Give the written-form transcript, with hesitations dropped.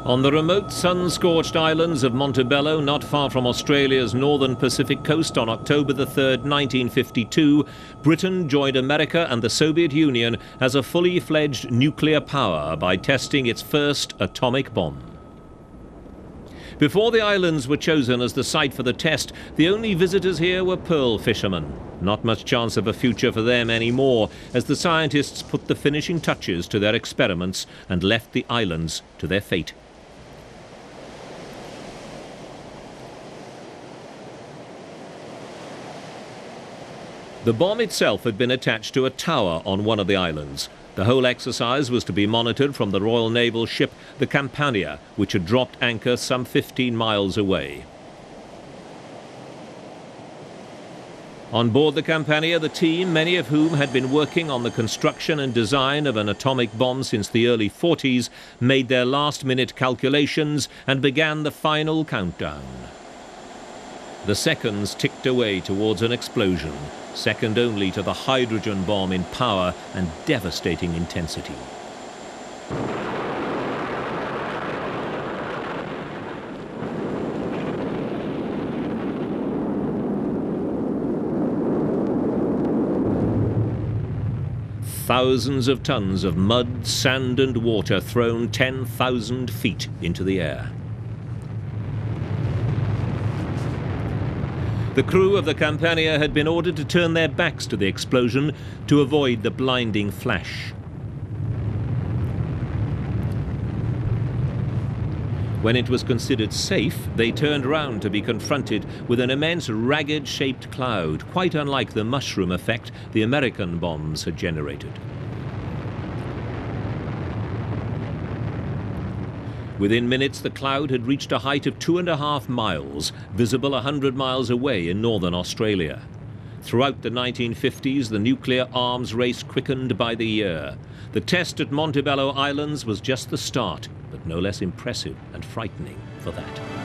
On the remote sun-scorched islands of Monte Bello, not far from Australia's northern Pacific coast, on October the 3rd, 1952, Britain joined America and the Soviet Union as a fully fledged nuclear power by testing its first atomic bomb. Before the islands were chosen as the site for the test, the only visitors here were pearl fishermen. Not much chance of a future for them anymore, as the scientists put the finishing touches to their experiments and left the islands to their fate. The bomb itself had been attached to a tower on one of the islands. The whole exercise was to be monitored from the Royal Naval ship, the Campania, which had dropped anchor some 15 miles away. On board the Campania, the team, many of whom had been working on the construction and design of an atomic bomb since the early 40s, made their last-minute calculations and began the final countdown. The seconds ticked away towards an explosion, second only to the hydrogen bomb in power and devastating intensity. Thousands of tons of mud, sand and water thrown 10,000 feet into the air. The crew of the Campania had been ordered to turn their backs to the explosion to avoid the blinding flash. When it was considered safe, they turned round to be confronted with an immense ragged-shaped cloud, quite unlike the mushroom effect the American bombs had generated. Within minutes, the cloud had reached a height of 2.5 miles, visible 100 miles away in northern Australia. Throughout the 1950s, the nuclear arms race quickened by the year. The test at Monte Bello Islands was just the start, but no less impressive and frightening for that.